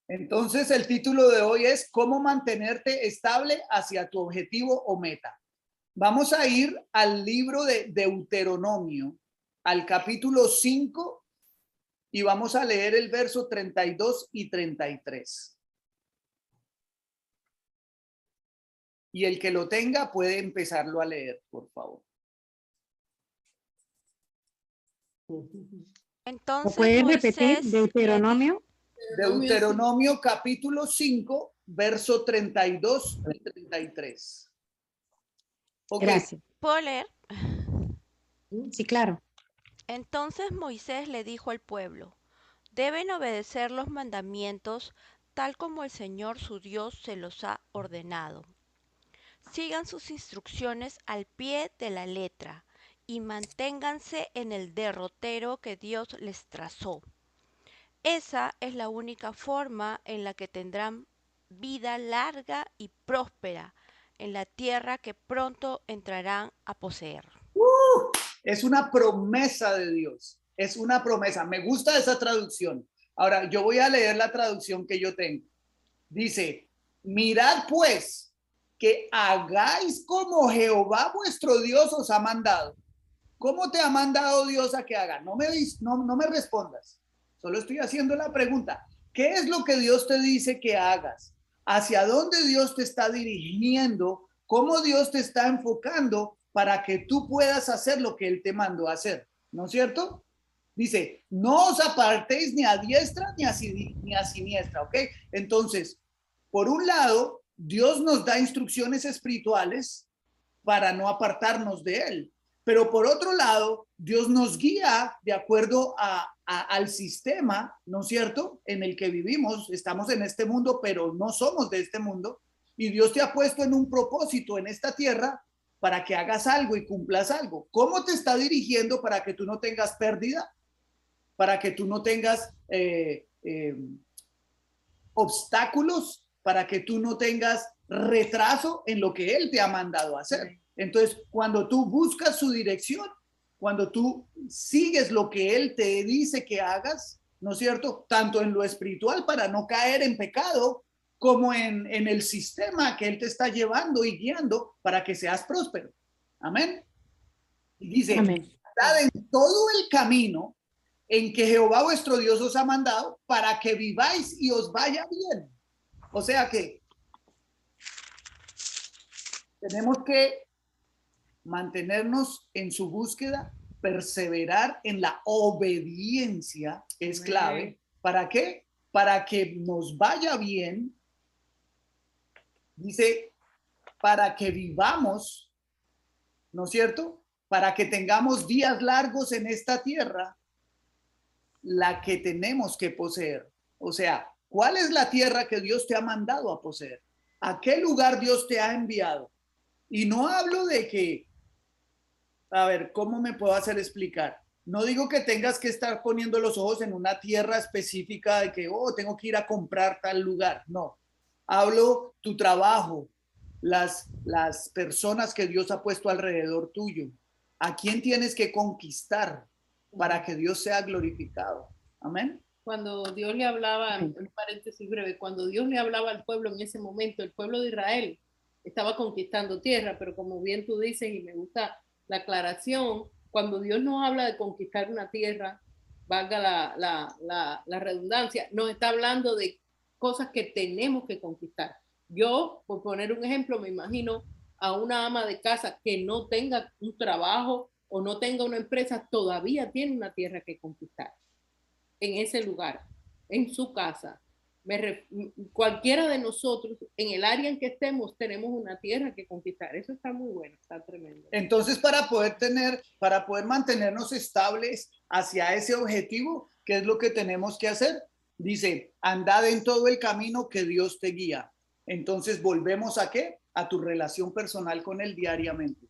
Entonces, el título de hoy es ¿Cómo mantenerte estable hacia tu objetivo o meta? Vamos a ir al libro de Deuteronomio, al capítulo 5, y vamos a leer el verso 32 y 33. Y el que lo tenga puede empezarlo a leer, por favor. Entonces, ¿puedes repetir Moisés Deuteronomio? Deuteronomio capítulo 5, verso 32 y 33. Ok. Gracias. ¿Puedo leer? Sí, claro. Entonces Moisés le dijo al pueblo: deben obedecer los mandamientos tal como el Señor su Dios se los ha ordenado. Sigan sus instrucciones al pie de la letra y manténganse en el derrotero que Dios les trazó. Esa es la única forma en la que tendrán vida larga y próspera en la tierra que pronto entrarán a poseer. Es una promesa de Dios. Es una promesa. Me gusta esa traducción. Ahora, yo voy a leer la traducción que yo tengo. Dice, mirad pues que hagáis como Jehová vuestro Dios os ha mandado. ¿Cómo te ha mandado Dios a que haga? No me respondas. Solo estoy haciendo la pregunta. ¿Qué es lo que Dios te dice que hagas? ¿Hacia dónde Dios te está dirigiendo? ¿Cómo Dios te está enfocando para que tú puedas hacer lo que Él te mandó a hacer? ¿No es cierto? Dice, no os apartéis ni a diestra ni a siniestra, ¿ok? Entonces, por un lado, Dios nos da instrucciones espirituales para no apartarnos de Él. Pero por otro lado, Dios nos guía de acuerdo al sistema, ¿no es cierto?, en el que vivimos. Estamos en este mundo, pero no somos de este mundo. Y Dios te ha puesto en un propósito en esta tierra para que hagas algo y cumplas algo. ¿Cómo te está dirigiendo para que tú no tengas pérdida? Para que tú no tengas obstáculos, para que tú no tengas retraso en lo que Él te ha mandado a hacer. Entonces, cuando tú buscas su dirección, cuando tú sigues lo que Él te dice que hagas, ¿no es cierto? Tanto en lo espiritual para no caer en pecado, como en el sistema que Él te está llevando y guiando para que seas próspero. Amén. Y dice, Amén. está en todo el camino en que Jehová vuestro Dios os ha mandado para que viváis y os vaya bien. O sea que tenemos que mantenernos en su búsqueda, perseverar en la obediencia, es clave. ¿Para qué? Para que nos vaya bien. Dice, para que vivamos, ¿no es cierto? Para que tengamos días largos en esta tierra, la que tenemos que poseer. O sea, ¿cuál es la tierra que Dios te ha mandado a poseer? ¿A qué lugar Dios te ha enviado? Y no hablo de que, a ver, ¿cómo me puedo hacer explicar? No digo que tengas que estar poniendo los ojos en una tierra específica de que, oh, tengo que ir a comprar tal lugar. No, hablo tu trabajo, las personas que Dios ha puesto alrededor tuyo. ¿A quién tienes que conquistar para que Dios sea glorificado? Amén. Cuando Dios le hablaba, un paréntesis breve, cuando Dios le hablaba al pueblo en ese momento, el pueblo de Israel estaba conquistando tierra, pero como bien tú dices, y me gusta la aclaración, cuando Dios nos habla de conquistar una tierra, valga la redundancia, nos está hablando de cosas que tenemos que conquistar. Yo, por poner un ejemplo, me imagino a una ama de casa que no tenga un trabajo o no tenga una empresa, todavía tiene una tierra que conquistar en ese lugar, en su casa. Cualquiera de nosotros, en el área en que estemos, tenemos una tierra que conquistar. Eso está muy bueno, está tremendo. Entonces, para poder mantenernos estables hacia ese objetivo, ¿qué es lo que tenemos que hacer? Dice, andad en todo el camino que Dios te guía. Entonces, ¿volvemos a qué? A tu relación personal con Él diariamente.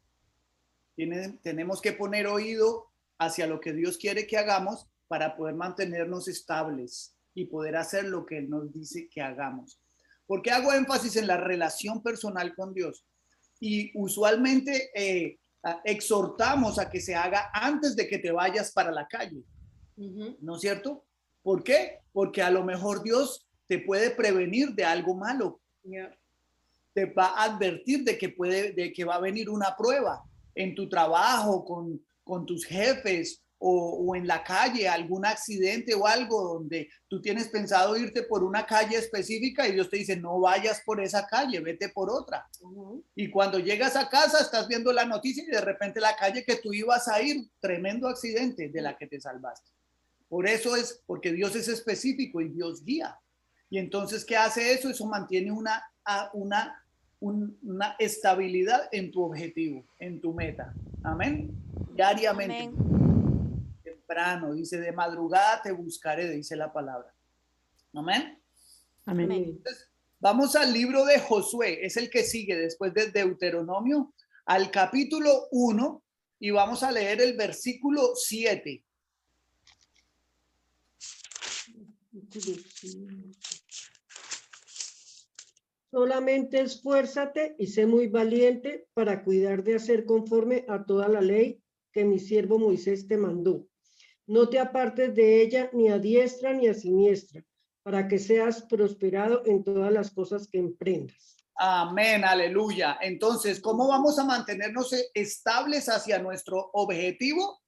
Tenemos que poner oído hacia lo que Dios quiere que hagamos para poder mantenernos estables y poder hacer lo que Él nos dice que hagamos. ¿Por qué hago énfasis en la relación personal con Dios? Y usualmente exhortamos a que se haga antes de que te vayas para la calle, ¿no es cierto? ¿Por qué? Porque a lo mejor Dios te puede prevenir de algo malo. Yeah. Te va a advertir de que va a venir una prueba en tu trabajo, con tus jefes o en la calle, algún accidente o algo donde tú tienes pensado irte por una calle específica y Dios te dice, no vayas por esa calle, vete por otra. Y cuando llegas a casa estás viendo la noticia y de repente la calle que tú ibas a ir, tremendo accidente de la que te salvaste. Por eso es, porque Dios es específico y Dios guía. Y entonces, ¿qué hace eso? Eso mantiene una estabilidad en tu objetivo, en tu meta. Amén. Diariamente. Amén. Temprano, dice, de madrugada te buscaré, dice la palabra. Amén. Amén. Entonces, vamos al libro de Josué, es el que sigue después de Deuteronomio, al capítulo 1 y vamos a leer el versículo 7. Solamente esfuérzate y sé muy valiente para cuidar de hacer conforme a toda la ley que mi siervo Moisés te mandó. No te apartes de ella ni a diestra ni a siniestra, para que seas prosperado en todas las cosas que emprendas. Amén, aleluya. Entonces, ¿cómo vamos a mantenernos estables hacia nuestro objetivo?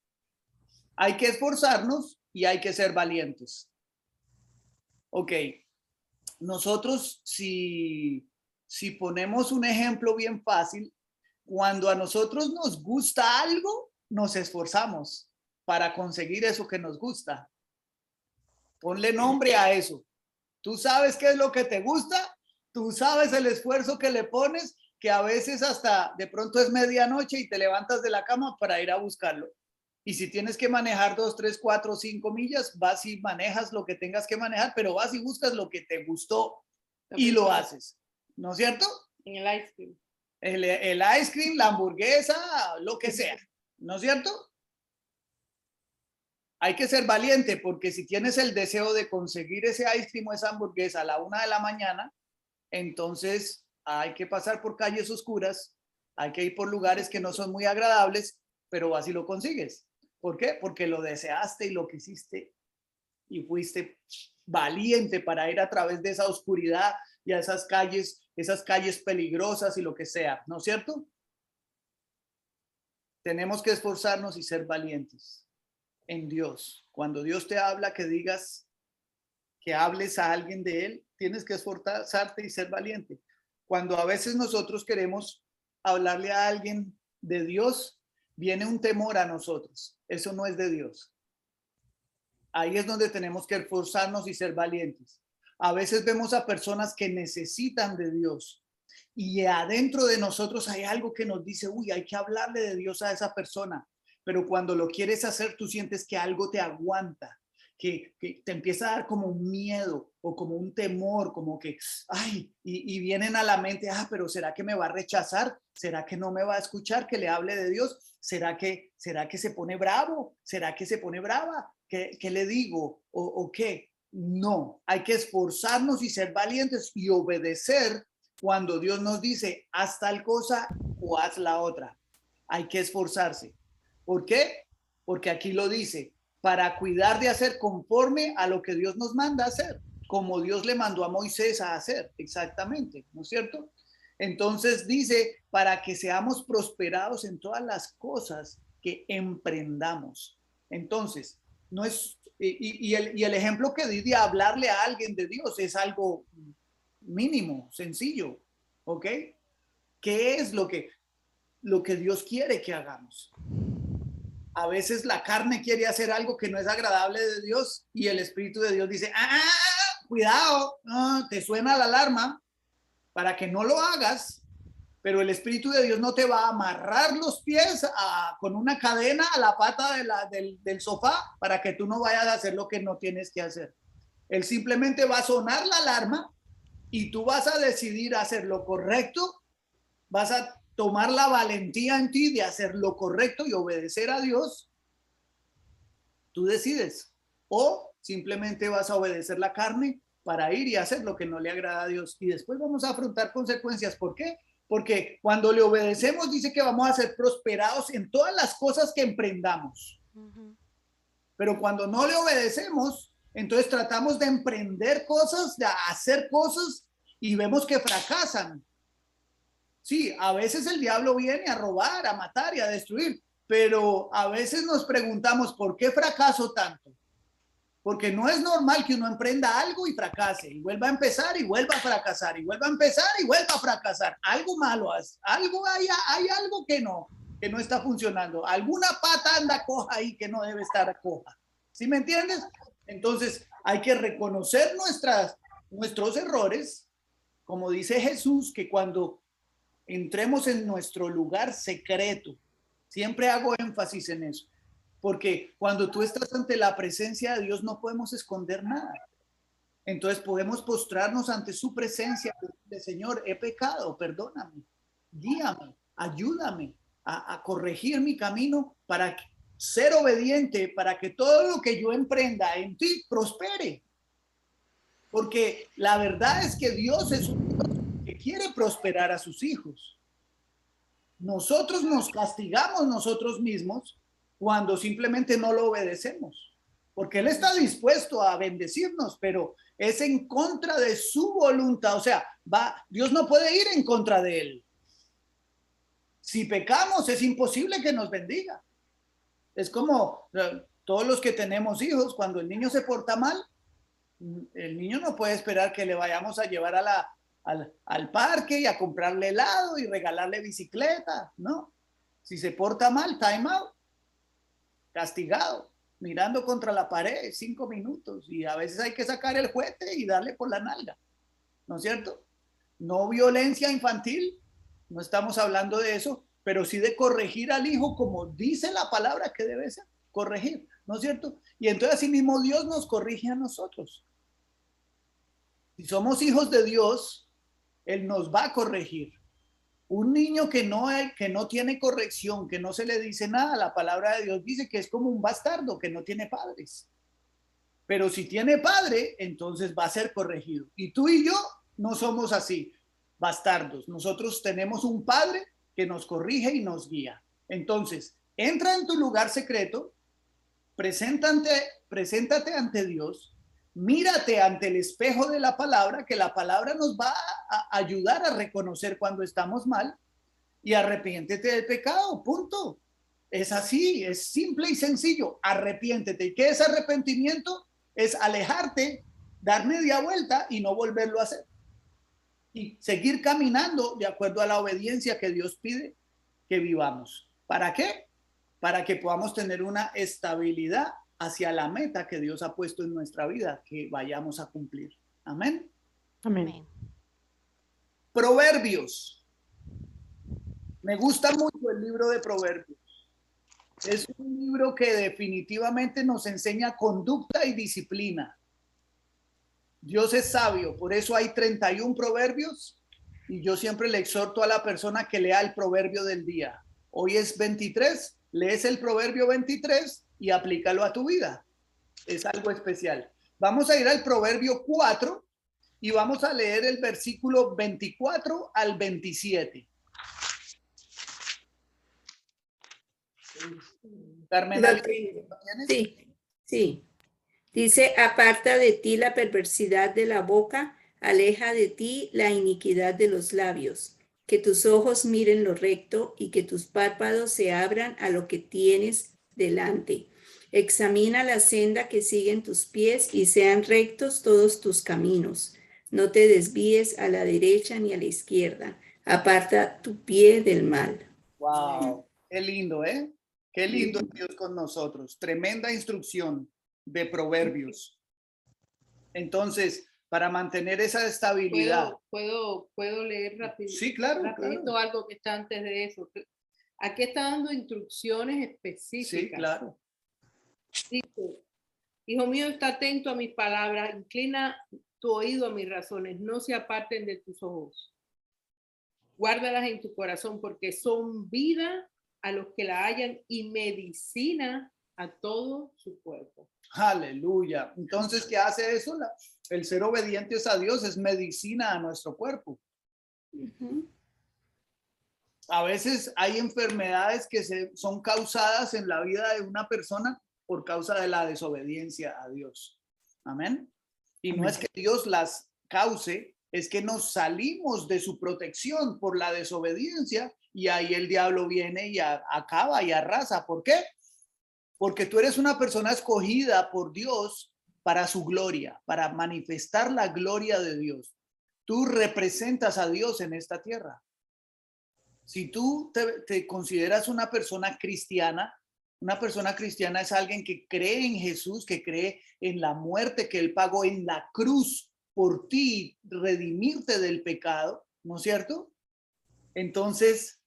Hay que esforzarnos y hay que ser valientes. Ok. Nosotros, si ponemos un ejemplo bien fácil, cuando a nosotros nos gusta algo, nos esforzamos para conseguir eso que nos gusta. Ponle nombre a eso. Tú sabes qué es lo que te gusta, tú sabes el esfuerzo que le pones, que a veces hasta de pronto es medianoche y te levantas de la cama para ir a buscarlo. Y si tienes que manejar 2, 3, 4, 5 millas, vas y manejas lo que tengas que manejar, pero vas y buscas lo que te gustó y lo haces. ¿No es cierto? En el ice cream. El ice cream, la hamburguesa, lo que sea. ¿No es cierto? Hay que ser valiente porque si tienes el deseo de conseguir ese ice cream o esa hamburguesa a la 1 de la mañana, entonces hay que pasar por calles oscuras, hay que ir por lugares que no son muy agradables, pero vas y lo consigues. ¿Por qué? Porque lo deseaste y lo quisiste y fuiste valiente para ir a través de esa oscuridad y a esas calles peligrosas y lo que sea, ¿no es cierto? Tenemos que esforzarnos y ser valientes en Dios. Cuando Dios te habla, que digas, que hables a alguien de Él, tienes que esforzarte y ser valiente. Cuando a veces nosotros queremos hablarle a alguien de Dios, viene un temor a nosotros. Eso no es de Dios. Ahí es donde tenemos que esforzarnos y ser valientes. A veces vemos a personas que necesitan de Dios y adentro de nosotros hay algo que nos dice, uy, hay que hablarle de Dios a esa persona. Pero cuando lo quieres hacer, tú sientes que algo te aguanta, que te empieza a dar como un miedo o como un temor, como que, ay, y vienen a la mente, pero ¿será que me va a rechazar? ¿Será que no me va a escuchar que le hable de Dios? ¿Será que se pone bravo? ¿Será que se pone brava? ¿Qué le digo? ¿O qué? No, hay que esforzarnos y ser valientes y obedecer cuando Dios nos dice, haz tal cosa o haz la otra. Hay que esforzarse. ¿Por qué? Porque aquí lo dice, para cuidar de hacer conforme a lo que Dios nos manda a hacer, como Dios le mandó a Moisés a hacer, exactamente, ¿no es cierto? Entonces dice, para que seamos prosperados en todas las cosas que emprendamos. Entonces, no es, y el ejemplo que di de hablarle a alguien de Dios es algo mínimo, sencillo, ¿ok? ¿Qué es lo que Dios quiere que hagamos? A veces la carne quiere hacer algo que no es agradable de Dios y el Espíritu de Dios dice, cuidado, te suena la alarma para que no lo hagas, pero el Espíritu de Dios no te va a amarrar los pies con una cadena a la pata del sofá para que tú no vayas a hacer lo que no tienes que hacer. Él simplemente va a sonar la alarma y tú vas a decidir hacer lo correcto, vas a tomar la valentía en ti de hacer lo correcto y obedecer a Dios, tú decides. O simplemente vas a obedecer la carne para ir y hacer lo que no le agrada a Dios. Y después vamos a afrontar consecuencias. ¿Por qué? Porque cuando le obedecemos dice que vamos a ser prosperados en todas las cosas que emprendamos. Pero cuando no le obedecemos, Entonces tratamos de emprender cosas, de hacer cosas y vemos que fracasan. Sí, a veces el diablo viene a robar, a matar y a destruir, pero a veces nos preguntamos, ¿por qué fracaso tanto? Porque no es normal que uno emprenda algo y fracase, y vuelva a empezar y vuelva a fracasar, y vuelva a empezar y vuelva a fracasar. Algo malo hace, algo hay algo que no está funcionando. Alguna pata anda coja ahí que no debe estar coja. ¿Sí me entiendes? Entonces hay que reconocer nuestros errores, como dice Jesús, que cuando entremos en nuestro lugar secreto, siempre hago énfasis en eso, porque cuando tú estás ante la presencia de Dios no podemos esconder nada. Entonces podemos postrarnos ante su presencia de Señor, he pecado, perdóname, guíame, ayúdame a corregir mi camino para ser obediente, para que todo lo que yo emprenda en ti prospere. Porque la verdad es que Dios es un Dios que quiere prosperar a sus hijos. Nosotros nos castigamos nosotros mismos cuando simplemente no lo obedecemos, porque Él está dispuesto a bendecirnos, pero es en contra de su voluntad. O sea, Dios no puede ir en contra de Él. Si pecamos, es imposible que nos bendiga. Es como todos los que tenemos hijos, cuando el niño se porta mal, el niño no puede esperar que le vayamos a llevar al parque y a comprarle helado y regalarle bicicleta, ¿no? Si se porta mal, time out, castigado, mirando contra la pared 5 minutos, y a veces hay que sacar el juguete y darle por la nalga, ¿no es cierto? No violencia infantil, no estamos hablando de eso, pero sí de corregir al hijo como dice la palabra que debe ser, corregir, ¿no es cierto? Y entonces así mismo Dios nos corrige a nosotros. Si somos hijos de Dios, Él nos va a corregir. Un niño que no tiene corrección, que no se le dice nada, la palabra de Dios dice que es como un bastardo, que no tiene padres. Pero si tiene padre, entonces va a ser corregido. Y tú y yo no somos así, bastardos. Nosotros tenemos un padre que nos corrige y nos guía. Entonces, entra en tu lugar secreto, preséntate ante Dios, mírate ante el espejo de la palabra, que la palabra nos va a ayudar a reconocer cuando estamos mal, y arrepiéntete del pecado, punto. Es así, es simple y sencillo, arrepiéntete. ¿Y qué es arrepentimiento? Es alejarte, dar media vuelta y no volverlo a hacer. Y seguir caminando de acuerdo a la obediencia que Dios pide que vivamos. ¿Para qué? Para que podamos tener una estabilidad hacia la meta que Dios ha puesto en nuestra vida, que vayamos a cumplir. Amén. Amén. Proverbios. Me gusta mucho el libro de Proverbios. Es un libro que definitivamente nos enseña conducta y disciplina. Dios es sabio, por eso hay 31 proverbios, y yo siempre le exhorto a la persona que lea el proverbio del día. Hoy es 23, lees el proverbio 23 y aplícalo a tu vida. Es algo especial. Vamos a ir al proverbio 4 y vamos a leer el versículo 24 al 27. Carmen, sí. Dice, aparta de ti la perversidad de la boca, aleja de ti la iniquidad de los labios. Que tus ojos miren lo recto y que tus párpados se abran a lo que tienes delante. Examina la senda que siguen tus pies y sean rectos todos tus caminos. No te desvíes a la derecha ni a la izquierda. Aparta tu pie del mal. Wow, qué lindo, ¿eh? Qué lindo Dios con nosotros. Tremenda instrucción de Proverbios. Entonces, para mantener esa estabilidad. ¿Puedo leer rápido? Sí, claro. Algo que está antes de eso. Aquí está dando instrucciones específicas. Sí, claro. Dice, hijo mío, está atento a mis palabras, inclina tu oído a mis razones, no se aparten de tus ojos. Guárdalas en tu corazón porque son vida a los que la hallan y medicina a todo su cuerpo. Aleluya. Entonces, ¿qué hace eso? El ser obedientes a Dios es medicina a nuestro cuerpo. A veces hay enfermedades que son causadas en la vida de una persona por causa de la desobediencia a Dios. Amén. Y no Amén. es que Dios las cause, es que nos salimos de su protección por la desobediencia y ahí el diablo viene y acaba y arrasa. ¿Por qué? Porque tú eres una persona escogida por Dios para su gloria, para manifestar la gloria de Dios. Tú representas a Dios en esta tierra. Si tú te consideras una persona cristiana es alguien que cree en Jesús, que cree en la muerte que Él pagó en la cruz por ti, redimirte del pecado, ¿no es cierto? Entonces,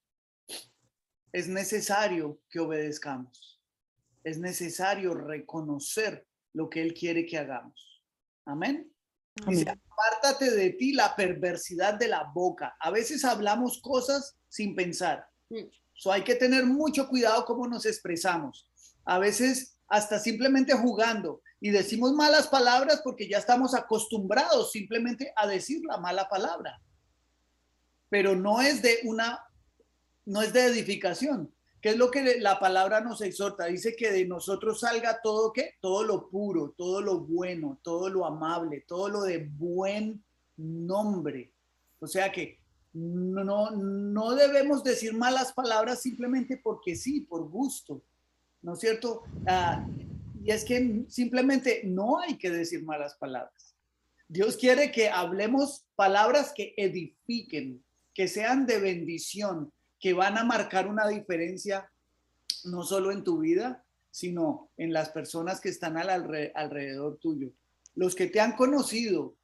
es necesario que obedezcamos. Es necesario reconocer lo que Él quiere que hagamos. Amén. Dice, Amén. apártate de ti la perversidad de la boca. A veces hablamos cosas sin pensar. So hay que tener mucho cuidado cómo nos expresamos. A veces hasta simplemente jugando y decimos malas palabras porque ya estamos acostumbrados simplemente a decir la mala palabra. Pero no es de edificación. ¿Qué es lo que la palabra nos exhorta? Dice que de nosotros salga todo, ¿qué? Todo lo puro, todo lo bueno, todo lo amable, todo lo de buen nombre. O sea que no debemos decir malas palabras simplemente porque sí, por gusto, ¿no es cierto? Y es que simplemente no hay que decir malas palabras. Dios quiere que hablemos palabras que edifiquen, que sean de bendición, que van a marcar una diferencia no solo en tu vida, sino en las personas que están alrededor tuyo. Los que te han conocido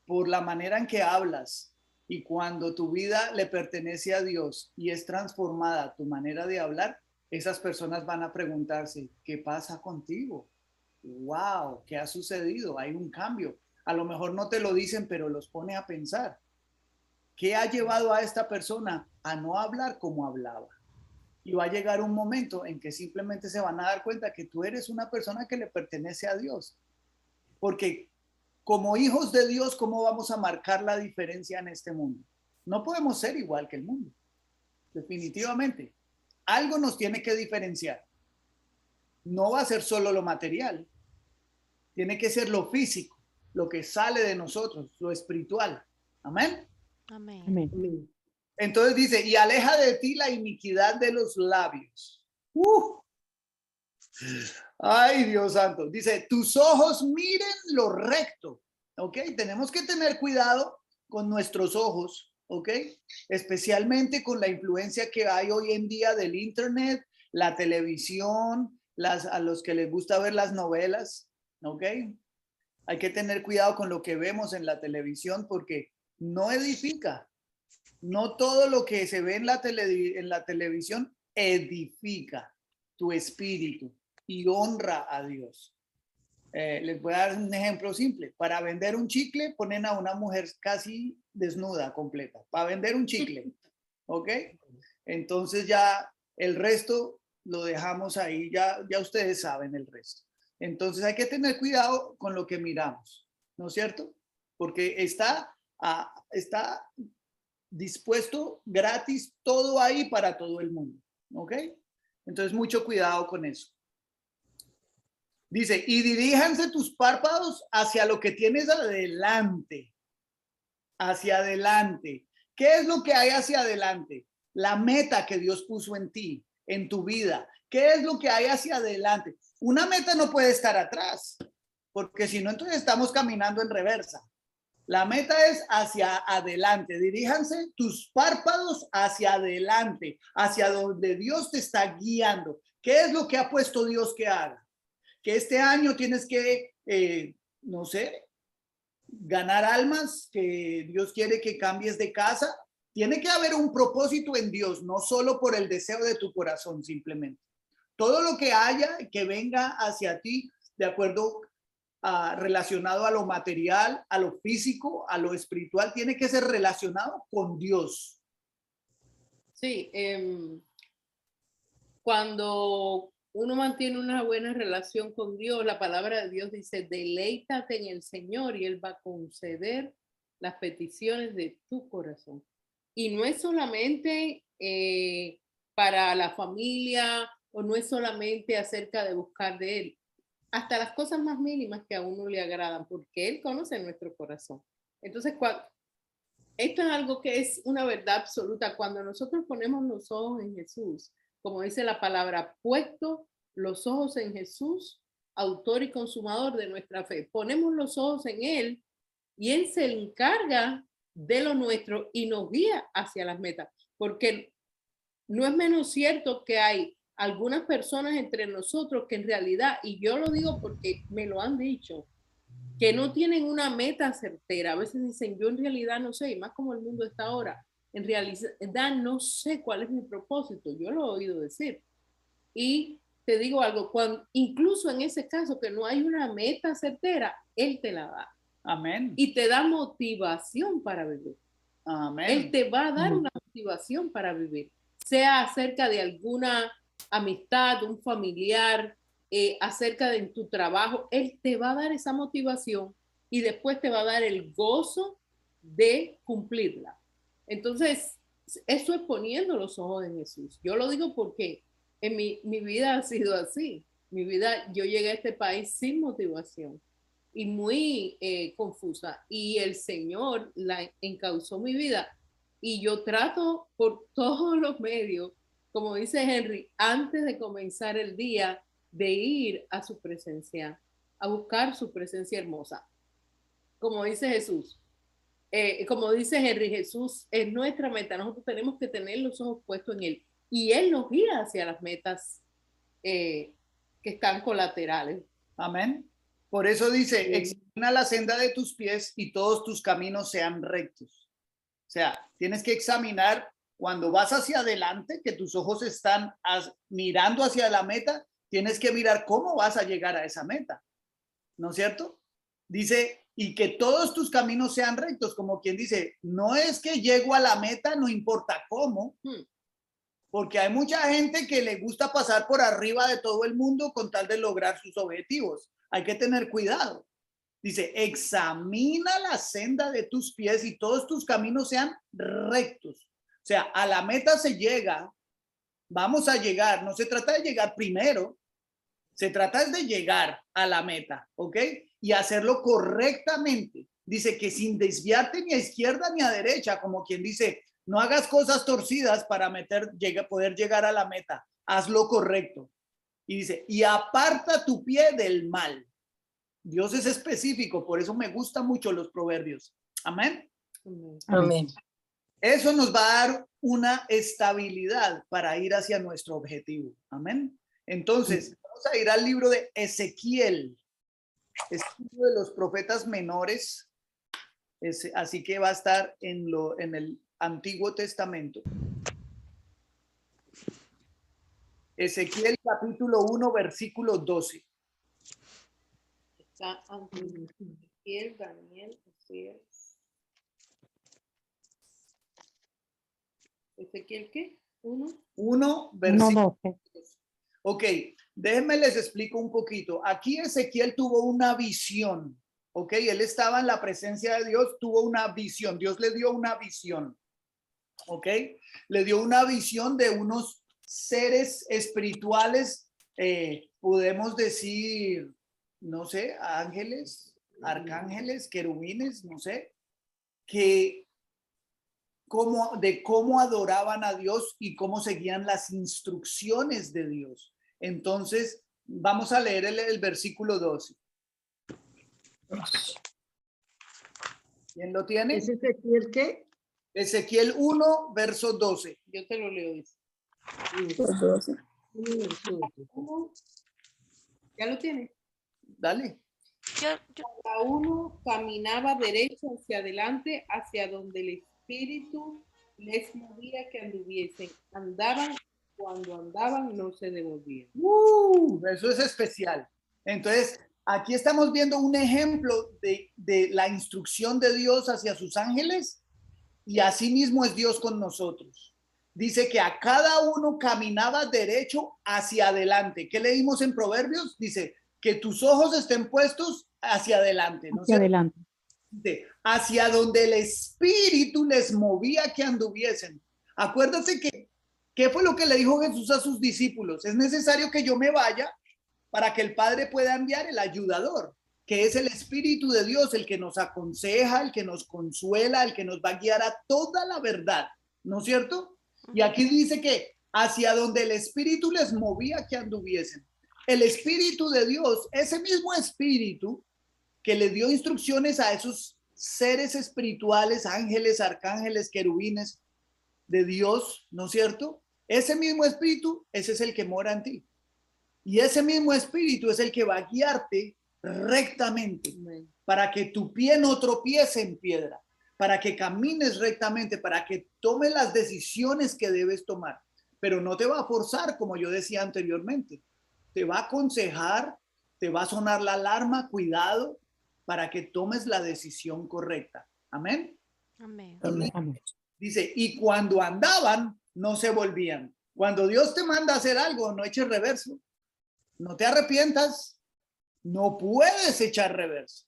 por la manera en que hablas y cuando tu vida le pertenece a Dios y es transformada tu manera de hablar, esas personas van a preguntarse, ¿qué pasa contigo? ¡Wow! ¿Qué ha sucedido? Hay un cambio. A lo mejor no te lo dicen, pero los pone a pensar. ¿Qué ha llevado a esta persona a no hablar como hablaba? Y va a llegar un momento en que simplemente se van a dar cuenta que tú eres una persona que le pertenece a Dios. Porque como hijos de Dios, ¿cómo vamos a marcar la diferencia en este mundo? No podemos ser igual que el mundo. Definitivamente. Algo nos tiene que diferenciar. No va a ser solo lo material. Tiene que ser lo físico, lo que sale de nosotros, lo espiritual. Amén. Amén. Amén. Amén. Entonces dice, y aleja de ti la iniquidad de los labios. Ay, Dios santo. Dice, tus ojos miren lo recto. ¿Ok? Tenemos que tener cuidado con nuestros ojos. ¿Ok? Especialmente con la influencia que hay hoy en día del internet, la televisión, a los que les gusta ver las novelas. ¿Ok? Hay que tener cuidado con lo que vemos en la televisión porque no edifica. No todo lo que se ve en la televisión edifica tu espíritu y honra a Dios. Les voy a dar un ejemplo simple. Para vender un chicle ponen a una mujer casi desnuda, completa. Para vender un chicle. ¿Ok? Entonces ya el resto lo dejamos ahí. Ya ustedes saben el resto. Entonces hay que tener cuidado con lo que miramos. ¿No es cierto? Porque está dispuesto gratis todo ahí para todo el mundo. ¿Ok? Entonces mucho cuidado con eso. Dice, y diríjanse tus párpados hacia lo que tienes adelante. Hacia adelante. ¿Qué es lo que hay hacia adelante? La meta que Dios puso en ti, en tu vida. ¿Qué es lo que hay hacia adelante? Una meta no puede estar atrás, porque si no, entonces estamos caminando en reversa. La meta es hacia adelante. Diríjanse tus párpados hacia adelante, hacia donde Dios te está guiando. ¿Qué es lo que ha puesto Dios que haga? Que este año tienes que, no sé, ganar almas, que Dios quiere que cambies de casa. Tiene que haber un propósito en Dios, no solo por el deseo de tu corazón simplemente. Todo lo que haya que venga hacia ti, de acuerdo relacionado a lo material, a lo físico, a lo espiritual, tiene que ser relacionado con Dios. Sí, cuando uno mantiene una buena relación con Dios, la palabra de Dios dice, deleítate en el Señor y Él va a conceder las peticiones de tu corazón. Y no es solamente para la familia o no es solamente acerca de buscar de Él. hasta las cosas más mínimas que a uno le agradan, porque Él conoce nuestro corazón. Entonces, esto es algo que es una verdad absoluta. Cuando nosotros ponemos los ojos en Jesús, como dice la palabra, puesto los ojos en Jesús, autor y consumador de nuestra fe. Ponemos los ojos en Él y Él se encarga de lo nuestro y nos guía hacia las metas. Porque no es menos cierto que hay algunas personas entre nosotros que en realidad, y yo lo digo porque me lo han dicho, que no tienen una meta certera. A veces dicen, yo en realidad no sé, y más como el mundo está ahora, en realidad no sé cuál es mi propósito. Yo lo he oído decir. Y te digo algo, incluso en ese caso que no hay una meta certera, Él te la da. Amén. Y te da motivación para vivir. Amén. Él te va a dar una motivación para vivir, sea acerca de alguna amistad, un familiar, acerca de tu trabajo. Él te va a dar esa motivación y después te va a dar el gozo de cumplirla. Entonces, eso es poniendo los ojos en Jesús. Yo lo digo porque en mi vida ha sido así. Mi vida, yo llegué a este país sin motivación y muy confusa, y el Señor encauzó mi vida, y yo trato por todos los medios, como dice Henry, antes de comenzar el día, de ir a su presencia, a buscar su presencia hermosa. Como dice Jesús, como dice Henry, Jesús es nuestra meta. Nosotros tenemos que tener los ojos puestos en Él, y Él nos guía hacia las metas que están colaterales. Amén. Por eso dice, examina la senda de tus pies y todos tus caminos sean rectos. O sea, tienes que examinar cuando vas hacia adelante, que tus ojos están mirando hacia la meta, tienes que mirar cómo vas a llegar a esa meta. ¿No es cierto? Dice, y que todos tus caminos sean rectos, como quien dice, no es que llego a la meta, no importa cómo, porque hay mucha gente que le gusta pasar por arriba de todo el mundo con tal de lograr sus objetivos. Hay que tener cuidado. Dice, examina la senda de tus pies y todos tus caminos sean rectos. O sea, a la meta se llega, vamos a llegar, no se trata de llegar primero, se trata de llegar a la meta, ¿ok? Y hacerlo correctamente. Dice que sin desviarte ni a izquierda ni a derecha, como quien dice, no hagas cosas torcidas para poder llegar a la meta, hazlo correcto. Y dice, y aparta tu pie del mal. Dios es específico, por eso me gustan mucho los proverbios. Amén. Amén. Eso nos va a dar una estabilidad para ir hacia nuestro objetivo. Amén. Entonces, vamos a ir al libro de Ezequiel. Es uno de los profetas menores, así que va a estar en el Antiguo Testamento. Ezequiel capítulo 1, versículo 12. Está Ezequiel, Daniel, Ezequiel, ¿qué? 1, versículo 12. Ok, déjenme les explico un poquito. Aquí Ezequiel tuvo una visión, ok, él estaba en la presencia de Dios, tuvo una visión, Dios le dio una visión, ok, le dio una visión de unos seres espirituales, podemos decir, no sé, ángeles, arcángeles, querubines, no sé, cómo adoraban a Dios y cómo seguían las instrucciones de Dios. Entonces, vamos a leer el versículo 12. ¿Quién lo tiene? ¿Es Ezequiel qué? Ezequiel 1, verso 12. Yo te lo leo, dice. ¿Ya lo tienes? Dale. Cada uno caminaba derecho hacia adelante, hacia donde el Espíritu les movía que anduviesen. Andaban, cuando andaban no se devolvían. Eso es especial. Entonces, aquí estamos viendo un ejemplo de la instrucción de Dios hacia sus ángeles, y así mismo es Dios con nosotros. Dice que a cada uno caminaba derecho hacia adelante. ¿Qué leímos en Proverbios? Dice que tus ojos estén puestos hacia adelante. ¿No? Hacia adelante. Hacia donde el Espíritu les movía que anduviesen. Acuérdate que, ¿qué fue lo que le dijo Jesús a sus discípulos? Es necesario que yo me vaya para que el Padre pueda enviar el ayudador, que es el Espíritu de Dios, el que nos aconseja, el que nos consuela, el que nos va a guiar a toda la verdad, ¿no es cierto? Y aquí dice que hacia donde el Espíritu les movía que anduviesen. El Espíritu de Dios, ese mismo Espíritu que le dio instrucciones a esos seres espirituales, ángeles, arcángeles, querubines de Dios, ¿no es cierto? Ese mismo Espíritu, ese es el que mora en ti. Y ese mismo Espíritu es el que va a guiarte rectamente para que tu pie no tropiece en piedra, para que camines rectamente, para que tomes las decisiones que debes tomar. Pero no te va a forzar, como yo decía anteriormente. Te va a aconsejar, te va a sonar la alarma, cuidado, para que tomes la decisión correcta. Amén. Amén. Amén. Dice, y cuando andaban, no se volvían. Cuando Dios te manda a hacer algo, no eches reverso. No te arrepientas. No puedes echar reverso.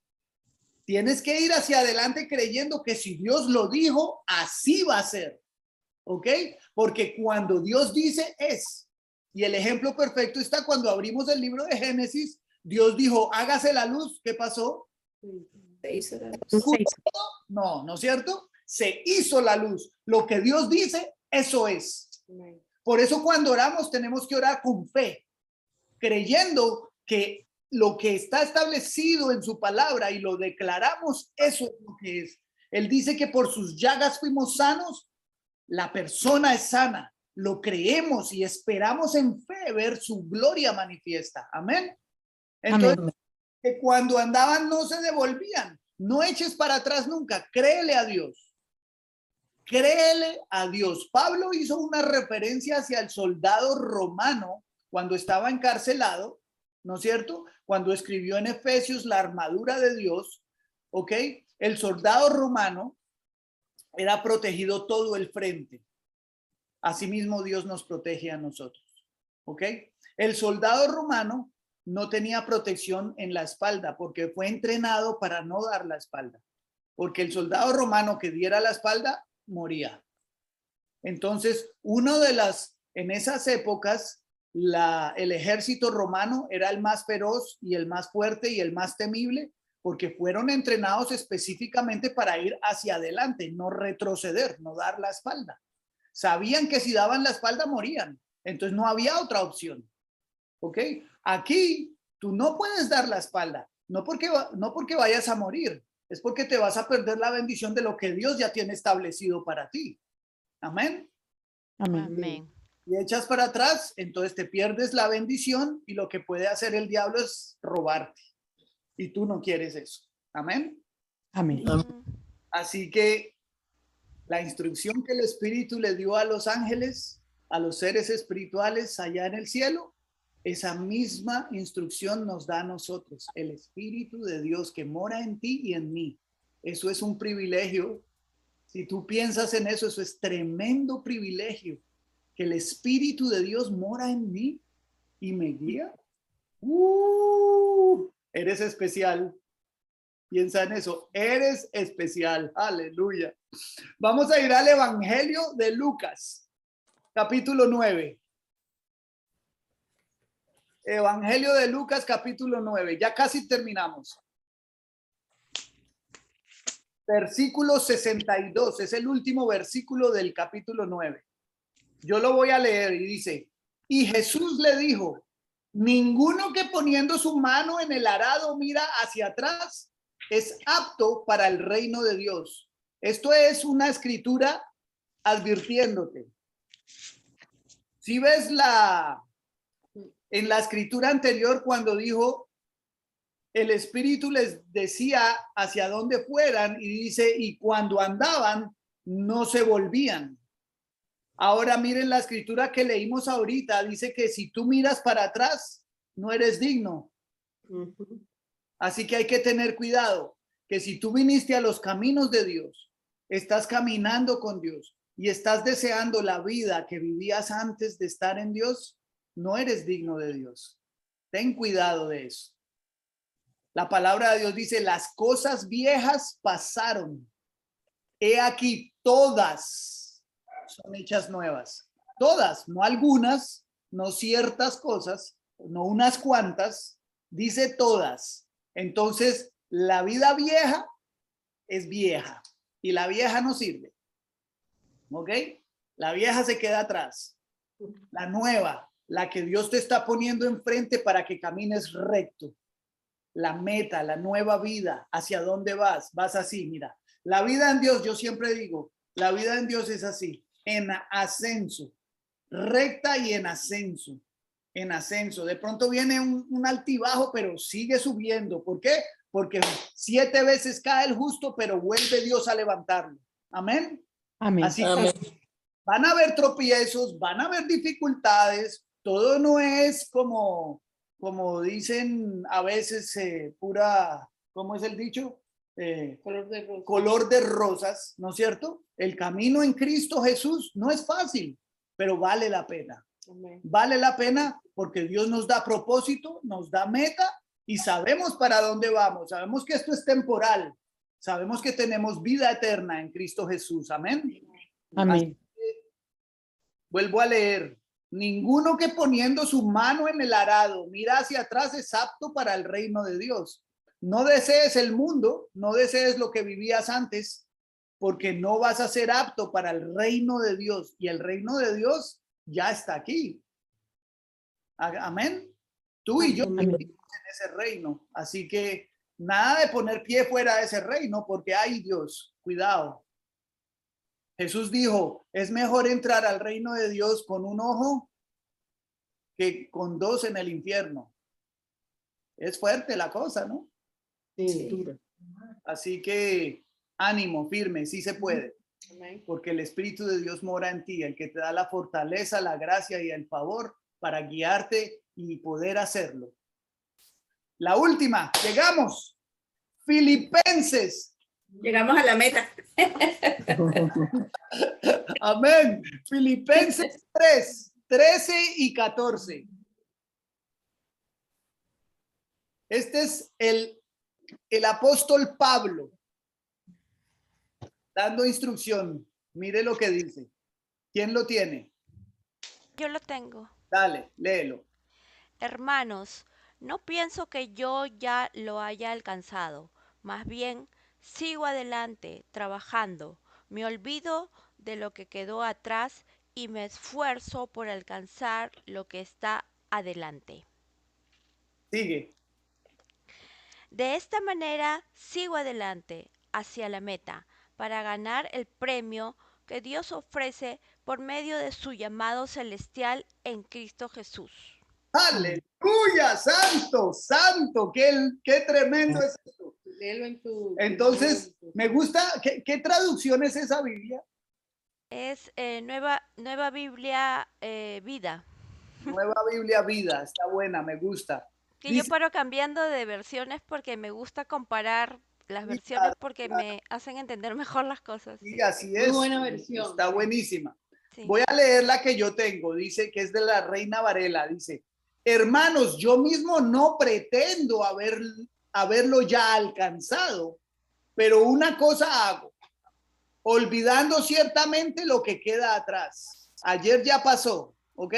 Tienes que ir hacia adelante creyendo que si Dios lo dijo, así va a ser. ¿Ok? Porque cuando Dios dice es. Y el ejemplo perfecto está cuando abrimos el libro de Génesis. Dios dijo, hágase la luz. ¿Qué pasó? Se hizo la luz. Se hizo. No, ¿no es cierto? Se hizo la luz. Lo que Dios dice, eso es. Por eso cuando oramos tenemos que orar con fe, creyendo que lo que está establecido en su palabra y lo declaramos, eso es lo que es. Él dice que por sus llagas fuimos sanos. La persona es sana. Lo creemos y esperamos en fe ver su gloria manifiesta. Amén. Entonces, Amén. que cuando andaban no se devolvían. No eches para atrás nunca. Créele a Dios. Créele a Dios. Pablo hizo una referencia hacia el soldado romano cuando estaba encarcelado, ¿no es cierto? Cuando escribió en Efesios la armadura de Dios, ¿ok? El soldado romano era protegido todo el frente. Asimismo, Dios nos protege a nosotros, ¿ok? El soldado romano no tenía protección en la espalda porque fue entrenado para no dar la espalda, porque el soldado romano que diera la espalda moría. Entonces, en esas épocas, el ejército romano era el más feroz y el más fuerte y el más temible, porque fueron entrenados específicamente para ir hacia adelante, no retroceder, no dar la espalda. Sabían que si daban la espalda morían, entonces no había otra opción. ¿Ok? Aquí tú no puedes dar la espalda, no porque vayas a morir, es porque te vas a perder la bendición de lo que Dios ya tiene establecido para ti. Amén. Amén. Amén. Y echas para atrás, entonces te pierdes la bendición y lo que puede hacer el diablo es robarte. Y tú no quieres eso. Amén. Amén. Así que la instrucción que el Espíritu le dio a los ángeles, a los seres espirituales allá en el cielo, esa misma instrucción nos da a nosotros, el Espíritu de Dios que mora en ti y en mí. Eso es un privilegio. Si tú piensas en eso, eso es tremendo privilegio, que el Espíritu de Dios mora en mí y me guía. Eres especial. Piensa en eso, eres especial. Aleluya. Vamos a ir al Evangelio de Lucas, capítulo 9. Evangelio de Lucas, capítulo 9. Ya casi terminamos. Versículo 62. Es el último versículo del capítulo 9. Yo lo voy a leer y dice, y Jesús le dijo, ninguno que poniendo su mano en el arado mira hacia atrás es apto para el reino de Dios. Esto es una escritura advirtiéndote. Si ves en la escritura anterior cuando dijo, el Espíritu les decía hacia dónde fueran y dice, y cuando andaban, no se volvían. Ahora miren la escritura que leímos ahorita, dice que si tú miras para atrás, no eres digno. Así que hay que tener cuidado, que si tú viniste a los caminos de Dios, estás caminando con Dios y estás deseando la vida que vivías antes de estar en Dios, no eres digno de Dios. Ten cuidado de eso. La palabra de Dios dice, las cosas viejas pasaron. He aquí, todas son hechas nuevas. Todas, no algunas, no ciertas cosas, no unas cuantas, dice todas. Entonces, la vida vieja es vieja y la vieja no sirve. ¿Ok? La vieja se queda atrás. La nueva, la que Dios te está poniendo enfrente para que camines recto. La meta, la nueva vida, ¿hacia dónde vas? Vas así, mira. La vida en Dios, yo siempre digo, la vida en Dios es así, en ascenso, recta y en ascenso. En ascenso. De pronto viene un altibajo, pero sigue subiendo. ¿Por qué? Porque 7 veces cae el justo, pero vuelve Dios a levantarlo. Amén. Amén. Así Amén. que van a haber tropiezos, van a haber dificultades. Todo no es como dicen a veces pura, ¿cómo es el dicho? Color de rosa. Color de rosas, ¿no es cierto? El camino en Cristo Jesús no es fácil, pero vale la pena. Amén. Vale la pena porque Dios nos da propósito, nos da meta y sabemos para dónde vamos. Sabemos que esto es temporal. Sabemos que tenemos vida eterna en Cristo Jesús. Amén. Amén. Vuelvo a leer. Ninguno que poniendo su mano en el arado mira hacia atrás es apto para el reino de Dios. No desees el mundo, no desees lo que vivías antes, porque no vas a ser apto para el reino de Dios. Y el reino de Dios ya está aquí. Amén. Tú y yo Amén. vivimos en ese reino. Así que nada de poner pie fuera de ese reino, porque hay Dios. Cuidado. Jesús dijo, es mejor entrar al reino de Dios con un ojo que con 2 en el infierno. Es fuerte la cosa, ¿no? Sí, dura. Así que ánimo, firme, sí se puede. Amén. Porque el Espíritu de Dios mora en ti, el que te da la fortaleza, la gracia y el favor para guiarte y poder hacerlo. La última, llegamos. Filipenses. Llegamos a la meta. Amén. Filipenses 3, 13 y 14. Este es el apóstol Pablo dando instrucción. Mire lo que dice. ¿Quién lo tiene? Yo lo tengo. Dale, léelo. Hermanos, no pienso que yo ya lo haya alcanzado. Más bien, sigo adelante, trabajando. Me olvido de lo que quedó atrás y me esfuerzo por alcanzar lo que está adelante. Sigue. De esta manera, sigo adelante, hacia la meta, para ganar el premio que Dios ofrece por medio de su llamado celestial en Cristo Jesús. Aleluya, santo, santo, qué tremendo es esto. Léelo en tu. Entonces, me gusta, ¿qué traducción es esa Biblia? Es Nueva Biblia Vida. Nueva Biblia Vida, está buena, me gusta. Que Dice- yo paro cambiando de versiones porque me gusta comparar las Sí, versiones claro, porque claro. me hacen entender mejor las cosas. Sí, así Muy es. buena versión. Está buenísima. Sí. Voy a leer la que yo tengo, dice que es de la Reina Varela, dice, hermanos, yo mismo no pretendo haberlo ya alcanzado, pero una cosa hago, olvidando ciertamente lo que queda atrás. Ayer ya pasó, ¿ok?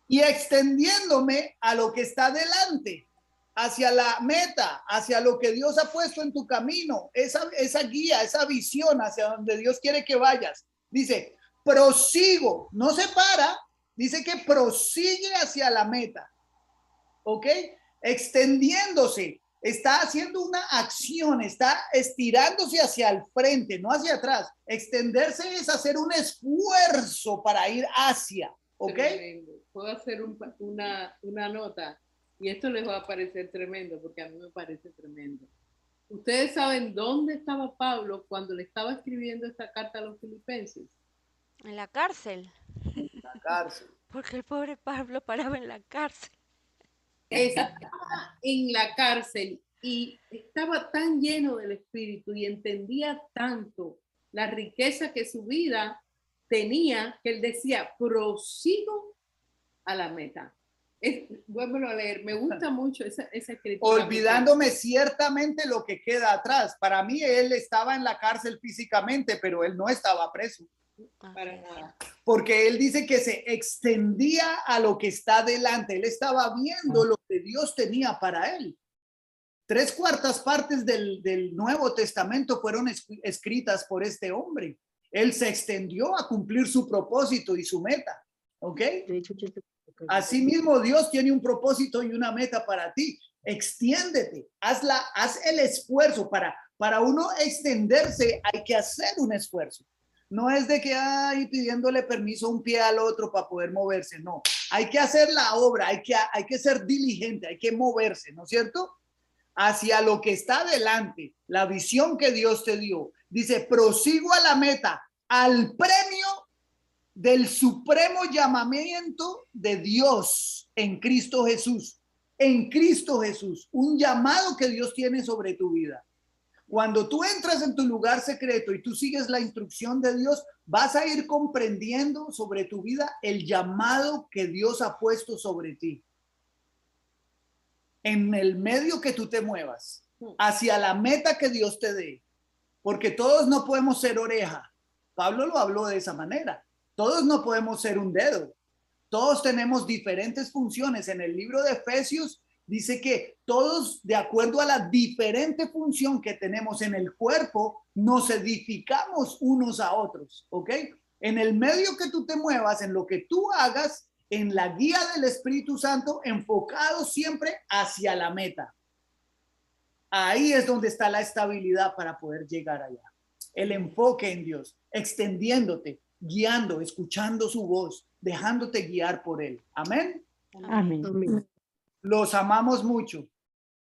Y extendiéndome a lo que está delante, hacia la meta, hacia lo que Dios ha puesto en tu camino, esa guía, esa visión hacia donde Dios quiere que vayas. Dice, prosigo, no se para, dice que prosigue hacia la meta, ¿ok? Extendiéndose, está haciendo una acción, está estirándose hacia el frente, no hacia atrás. Extenderse es hacer un esfuerzo para ir hacia, ¿ok? Tremendo. Puedo hacer una nota y esto les va a parecer tremendo porque a mí me parece tremendo. ¿Ustedes saben dónde estaba Pablo cuando le estaba escribiendo esta carta a los filipenses? En la cárcel, La cárcel. porque el pobre Pablo paraba en la cárcel. Estaba en la cárcel y estaba tan lleno del Espíritu y entendía tanto la riqueza que su vida tenía que él decía, prosigo a la meta. Vuélvelo a leer, me gusta mucho esa escritura. Olvidándome ciertamente lo que queda atrás. Para mí él estaba en la cárcel físicamente, pero él no estaba preso. Así Para es. nada. Porque él dice que se extendía a lo que está delante. Él estaba viendo lo que Dios tenía para él. 3/4 partes del Nuevo Testamento fueron escritas por este hombre. Él se extendió a cumplir su propósito y su meta. ¿Ok? De hecho, Asimismo, Dios tiene un propósito y una meta para ti. Extiéndete, haz el esfuerzo. Para uno extenderse hay que hacer un esfuerzo. No es de que pidiéndole permiso un pie al otro para poder moverse. No, hay que hacer la obra, hay que ser diligente, hay que moverse, ¿no es cierto? Hacia lo que está adelante, la visión que Dios te dio. Dice, prosigo a la meta, al premio del supremo llamamiento de Dios en Cristo Jesús. En Cristo Jesús, un llamado que Dios tiene sobre tu vida. Cuando tú entras en tu lugar secreto y tú sigues la instrucción de Dios, vas a ir comprendiendo sobre tu vida el llamado que Dios ha puesto sobre ti. En el medio que tú te muevas, hacia la meta que Dios te dé, porque todos no podemos ser oreja. Pablo lo habló de esa manera. Todos no podemos ser un dedo. Todos tenemos diferentes funciones. En el libro de Efesios dice que todos, de acuerdo a la diferente función que tenemos en el cuerpo, nos edificamos unos a otros, ¿ok? En el medio que tú te muevas, en lo que tú hagas, en la guía del Espíritu Santo, enfocado siempre hacia la meta. Ahí es donde está la estabilidad para poder llegar allá. El enfoque en Dios, extendiéndote, guiando, escuchando su voz, dejándote guiar por Él. Amén. Amén. Amén. Los amamos mucho.